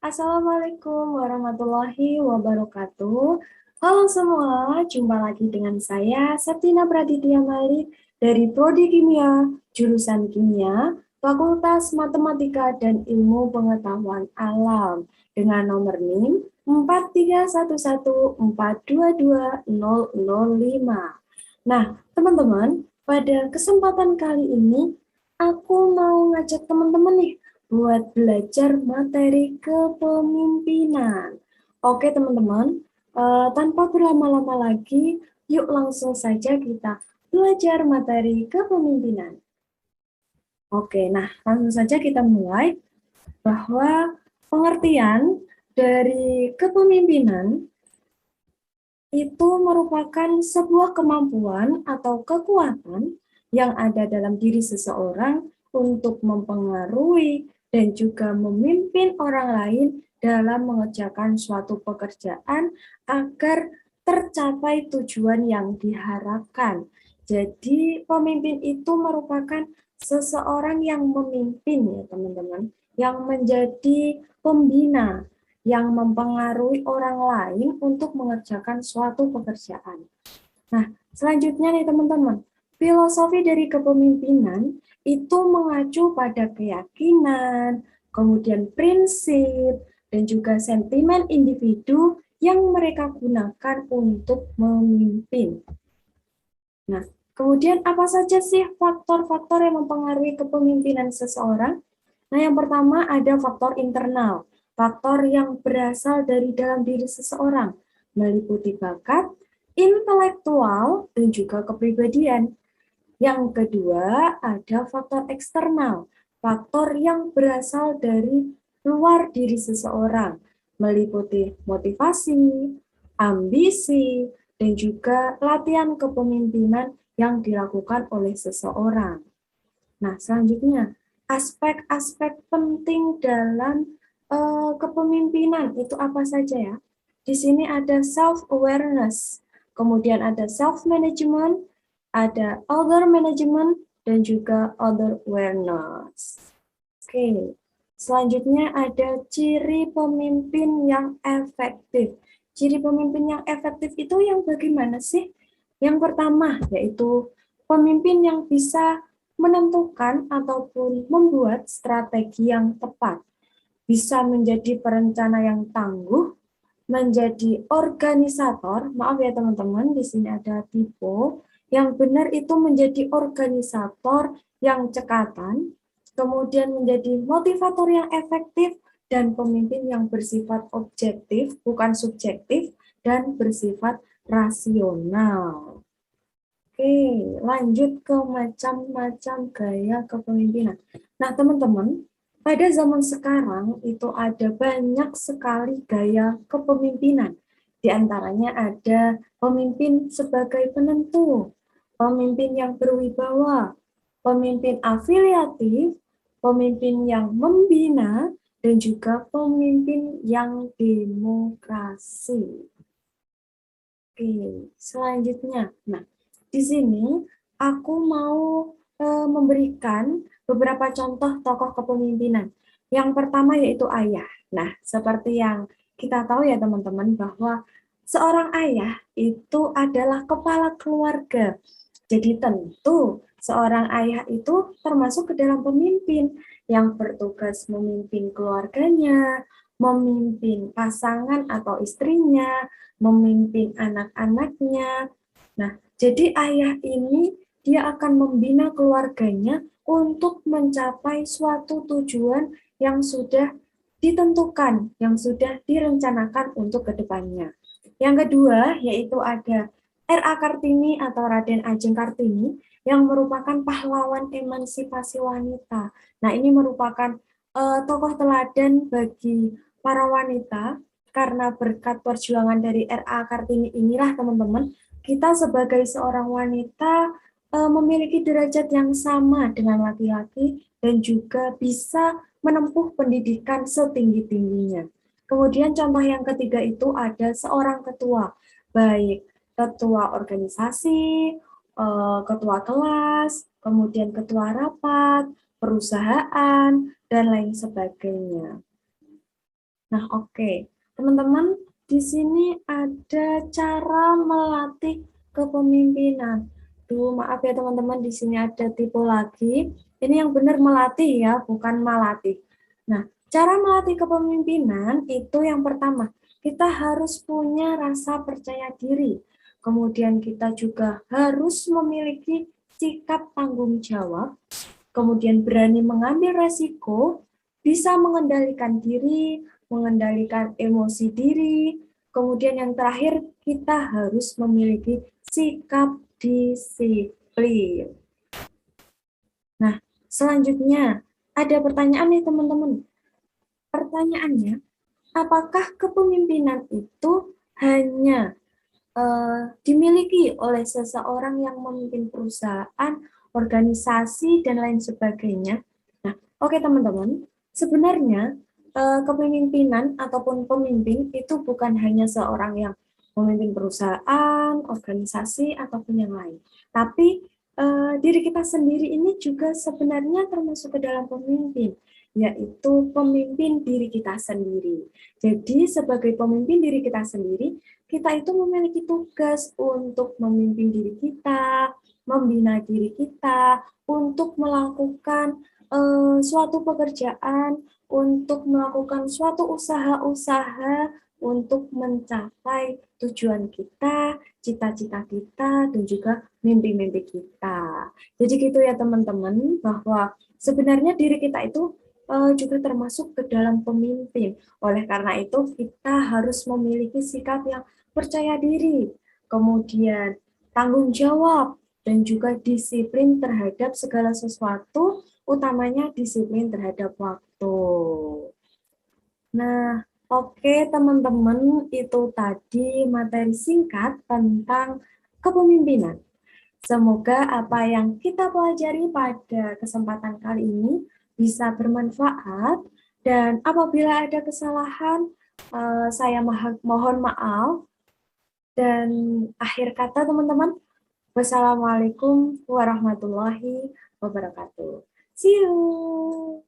Assalamualaikum warahmatullahi wabarakatuh. Halo semua, jumpa lagi dengan saya Septina Praditya Malik dari Prodi Kimia, jurusan Kimia, Fakultas Matematika dan Ilmu Pengetahuan Alam dengan nomor NIM 43114220005. Nah, teman-teman, pada kesempatan kali ini aku mau ngajak teman-teman nih buat belajar materi kepemimpinan. Oke teman-teman, tanpa berlama-lama lagi, yuk langsung saja kita belajar materi kepemimpinan. Oke, nah langsung saja kita mulai bahwa pengertian dari kepemimpinan itu merupakan sebuah kemampuan atau kekuatan yang ada dalam diri seseorang untuk mempengaruhi dan juga memimpin orang lain dalam mengerjakan suatu pekerjaan agar tercapai tujuan yang diharapkan. Jadi pemimpin itu merupakan seseorang yang memimpin ya teman-teman, yang menjadi pembina, yang mempengaruhi orang lain untuk mengerjakan suatu pekerjaan. Nah, selanjutnya nih teman-teman, filosofi dari kepemimpinan itu mengacu pada keyakinan, kemudian prinsip, dan juga sentimen individu yang mereka gunakan untuk memimpin. Nah, kemudian apa saja sih faktor-faktor yang mempengaruhi kepemimpinan seseorang? Nah, yang pertama ada faktor internal, faktor yang berasal dari dalam diri seseorang, meliputi bakat, intelektual, dan juga kepribadian. Yang kedua ada faktor eksternal, faktor yang berasal dari luar diri seseorang, meliputi motivasi, ambisi, dan juga latihan kepemimpinan yang dilakukan oleh seseorang. Nah, selanjutnya, aspek-aspek penting dalam kepemimpinan itu apa saja ya? Di sini ada self-awareness, kemudian ada self-management, ada other management, dan juga other awareness. Oke, selanjutnya ada ciri pemimpin yang efektif. Ciri pemimpin yang efektif itu yang bagaimana sih? Yang pertama, yaitu pemimpin yang bisa menentukan ataupun membuat strategi yang tepat, bisa menjadi perencana yang tangguh, menjadi organisator. Maaf ya teman-teman, di sini ada tipe. Yang benar itu menjadi organisator yang cekatan, kemudian menjadi motivator yang efektif, dan pemimpin yang bersifat objektif, bukan subjektif, dan bersifat rasional. Oke, lanjut ke macam-macam gaya kepemimpinan. Nah, teman-teman, pada zaman sekarang itu ada banyak sekali gaya kepemimpinan. Di antaranya ada pemimpin sebagai penentu, pemimpin yang berwibawa, pemimpin afiliatif, pemimpin yang membina, dan juga pemimpin yang demokrasi. Oke, selanjutnya. Nah, di sini aku mau memberikan beberapa contoh tokoh kepemimpinan. Yang pertama yaitu ayah. Nah, seperti yang kita tahu ya teman-teman bahwa seorang ayah itu adalah kepala keluarga. Jadi tentu seorang ayah itu termasuk ke dalam pemimpin yang bertugas memimpin keluarganya, memimpin pasangan atau istrinya, memimpin anak-anaknya. Nah, jadi ayah ini dia akan membina keluarganya untuk mencapai suatu tujuan yang sudah ditentukan, yang sudah direncanakan untuk kedepannya. Yang kedua, yaitu ada R.A. Kartini atau Raden Ajeng Kartini, yang merupakan pahlawan emansipasi wanita. Nah, ini merupakan tokoh teladan bagi para wanita, karena berkat perjuangan dari R.A. Kartini inilah teman-teman, kita sebagai seorang wanita memiliki derajat yang sama dengan laki-laki dan juga bisa menempuh pendidikan setinggi-tingginya. Kemudian contoh yang ketiga itu ada seorang ketua, baik ketua organisasi, ketua kelas, kemudian ketua rapat, perusahaan, dan lain sebagainya. Nah, oke. Teman-teman, di sini ada cara melatih kepemimpinan. Duh, maaf ya teman-teman, di sini ada tipe lagi. Ini yang benar melatih ya, bukan malatih. Nah, cara melatih kepemimpinan itu yang pertama, kita harus punya rasa percaya diri. Kemudian kita juga harus memiliki sikap tanggung jawab, kemudian berani mengambil resiko, bisa mengendalikan diri, mengendalikan emosi diri, kemudian yang terakhir kita harus memiliki sikap disiplin. Nah, selanjutnya ada pertanyaan nih teman-teman. Pertanyaannya, apakah kepemimpinan itu hanya dimiliki oleh seseorang yang memimpin perusahaan, organisasi, dan lain sebagainya? Nah, oke teman-teman, sebenarnya kepemimpinan ataupun pemimpin itu bukan hanya seorang yang memimpin perusahaan, organisasi, ataupun yang lain. Tapi diri kita sendiri ini juga sebenarnya termasuk ke dalam pemimpin, yaitu pemimpin diri kita sendiri. Jadi sebagai pemimpin diri kita sendiri, kita itu memiliki tugas untuk memimpin diri kita, membina diri kita, untuk melakukan suatu pekerjaan, untuk melakukan suatu usaha-usaha, untuk mencapai tujuan kita, cita-cita kita, dan juga mimpi-mimpi kita. Jadi gitu ya teman-teman, bahwa sebenarnya diri kita itu juga termasuk ke dalam pemimpin. Oleh karena itu, kita harus memiliki sikap yang percaya diri, kemudian tanggung jawab, dan juga disiplin terhadap segala sesuatu, utamanya disiplin terhadap waktu. Nah, oke teman-teman, itu tadi materi singkat tentang kepemimpinan. Semoga apa yang kita pelajari pada kesempatan kali ini bisa bermanfaat, dan apabila ada kesalahan, saya mohon maaf. Dan akhir kata teman-teman, wassalamualaikum warahmatullahi wabarakatuh. See you.